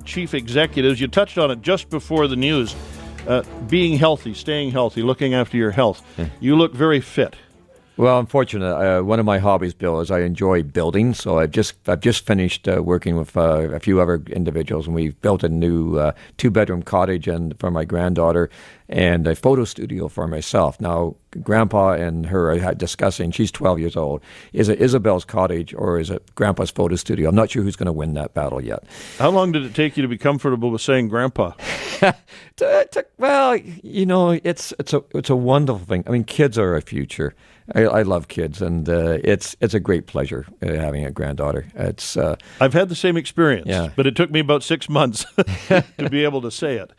chief executives. You touched on it just before the news. Being healthy, staying healthy, looking after your health. You look very fit. Well, I'm fortunate. One of my hobbies, Bill, is I enjoy building. So I've just finished working with a few other individuals, and we've built a new 2-bedroom cottage and for my granddaughter, and a photo studio for myself. Now, Grandpa and her are discussing. She's 12 years old. Is it Isabel's cottage or is it Grandpa's photo studio? I'm not sure who's going to win that battle yet. How long did it take you to be comfortable with saying Grandpa? Well, it's a wonderful thing. I mean, kids are our future. I love kids, and it's a great pleasure having a granddaughter. I've had the same experience, but it took me about 6 months to be able to say it.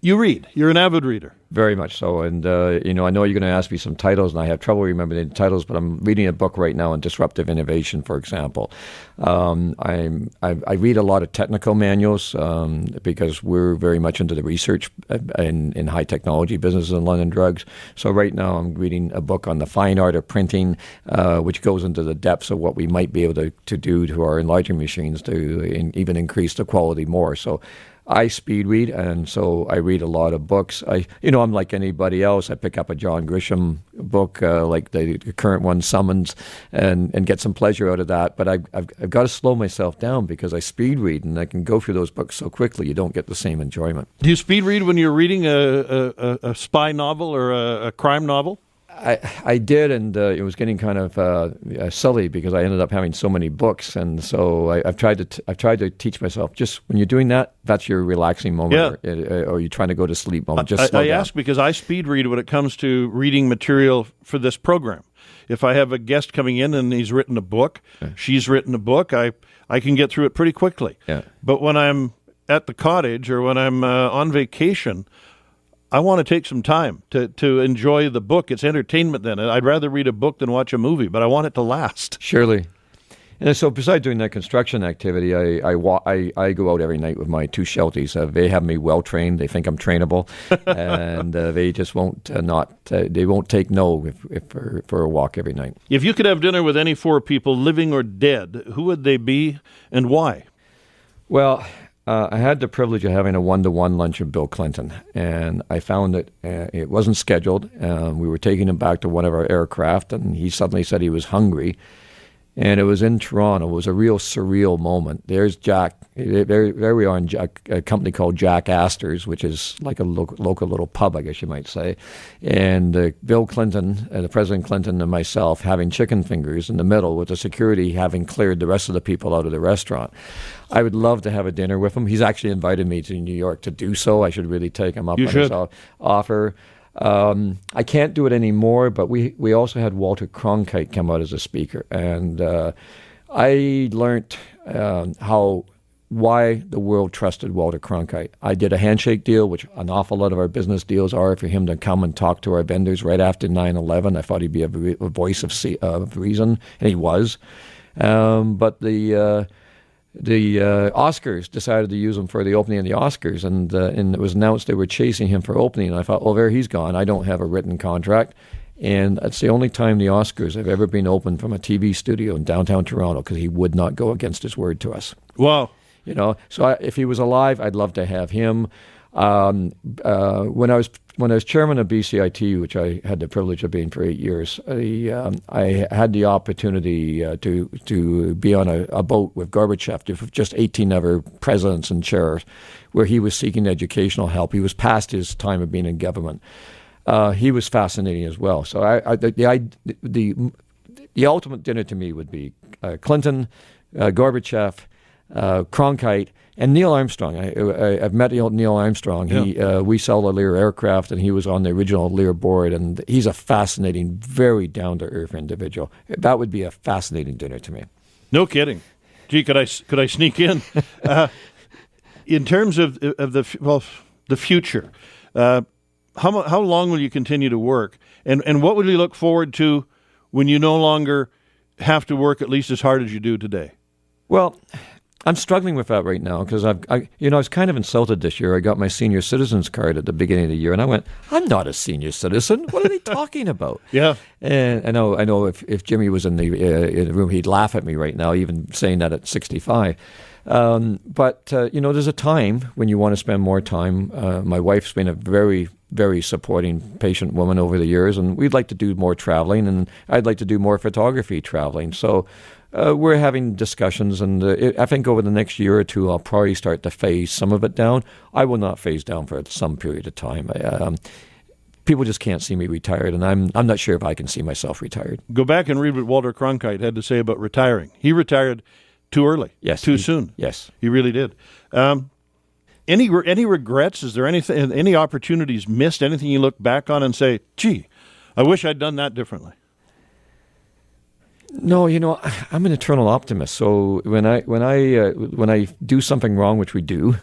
You read. You're an avid reader. Very much so. And, I know you're going to ask me some titles, and I have trouble remembering the titles, but I'm reading a book right now on disruptive innovation, for example. I read a lot of technical manuals because we're very much into the research in high technology businesses and London drugs. So right now I'm reading a book on the fine art of printing, which goes into the depths of what we might be able to do to our enlarging machines to even increase the quality more. So I speed read, and so I read a lot of books. I'm like anybody else. I pick up a John Grisham book, like the current one, Summons, and get some pleasure out of that. But I've got to slow myself down because I speed read, and I can go through those books so quickly you don't get the same enjoyment. Do you speed read when you're reading a spy novel or a crime novel? I did, and it was getting kind of silly because I ended up having so many books, and so I've tried to teach myself just when you're doing that, that's your relaxing moment, or you're trying to go to sleep moment. Just slow down. I ask because I speed read when it comes to reading material for this program. If I have a guest coming in and he's written a book, she's written a book, I can get through it pretty quickly. Yeah. But when I'm at the cottage or when I'm on vacation, I want to take some time to enjoy the book. It's entertainment then. I'd rather read a book than watch a movie, but I want it to last. Surely. And so besides doing that construction activity, I go out every night with my 2 Shelties. They have me well trained. They think I'm trainable, and they just won't they won't take no for a walk every night. If you could have dinner with any 4 people, living or dead, who would they be and why? Well, I had the privilege of having a 1-to-1 lunch with Bill Clinton, and I found that it wasn't scheduled. We were taking him back to one of our aircraft, and he suddenly said he was hungry. And it was in Toronto. It was a real surreal moment. There's Jack. There we are in a company called Jack Astor's, which is like a local little pub, I guess you might say. And Bill Clinton, the President Clinton, and myself having chicken fingers in the middle with the security having cleared the rest of the people out of the restaurant. I would love to have a dinner with him. He's actually invited me to New York to do so. I should really take him up on his offer. I can't do it anymore, but we also had Walter Cronkite come out as a speaker, and I learned why the world trusted Walter Cronkite. I did a handshake deal, which an awful lot of our business deals are, for him to come and talk to our vendors right after 9/11. I thought he'd be a voice of reason, and he was. But the Oscars decided to use him for the opening of the Oscars, and it was announced they were chasing him for opening. And I thought, there he's gone. I don't have a written contract. And it's the only time the Oscars have ever been opened from a TV studio in downtown Toronto because he would not go against his word to us. Wow. So if he was alive, I'd love to have him. When I was chairman of BCIT, which I had the privilege of being for 8 years, I had the opportunity to be on a boat with Gorbachev, just 18 other presidents and chairs, where he was seeking educational help. He was past his time of being in government. He was fascinating as well. So the ultimate dinner to me would be Clinton, Gorbachev, Cronkite, and Neil Armstrong. I've met Neil Armstrong. We sell the Lear aircraft, and he was on the original Lear board, and he's a fascinating, very down-to-earth individual. That would be a fascinating dinner to me. No kidding. Gee, could I sneak in? In terms of the future, how long will you continue to work, and what will you look forward to when you no longer have to work at least as hard as you do today? Well, I'm struggling with that right now because I was kind of insulted this year. I got my senior citizens card at the beginning of the year, and I went, "I'm not a senior citizen. What are they talking about?" Yeah, and I know. If Jimmy was in the room, he'd laugh at me right now, even saying that at 65. But there's a time when you want to spend more time. My wife's been a very, very supporting, patient woman over the years, and we'd like to do more traveling, and I'd like to do more photography traveling. So. We're having discussions, and I think over the next year or two, I'll probably start to phase some of it down. I will not phase down for some period of time. People just can't see me retired, and I'm not sure if I can see myself retired. Go back and read what Walter Cronkite had to say about retiring. He retired too early, too soon. Yes, he really did. Any regrets? Is there any opportunities missed? Anything you look back on and say, "Gee, I wish I'd done that differently"? No, I'm an eternal optimist. So when I do something wrong, which we do,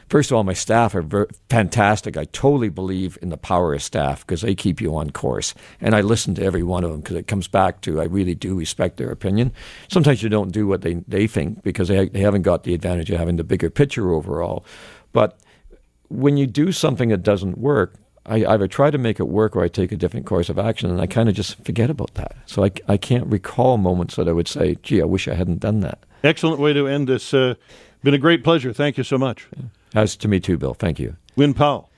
first of all, my staff are fantastic. I totally believe in the power of staff because they keep you on course, and I listen to every one of them because it comes back to I really do respect their opinion. Sometimes you don't do what they think because they haven't got the advantage of having the bigger picture overall. But when you do something that doesn't work, I either try to make it work or I take a different course of action, and I kind of just forget about that. So I can't recall moments that I would say, "Gee, I wish I hadn't done that." Excellent way to end this. Been a great pleasure. Thank you so much. As to me too, Bill. Thank you. Wynne Powell.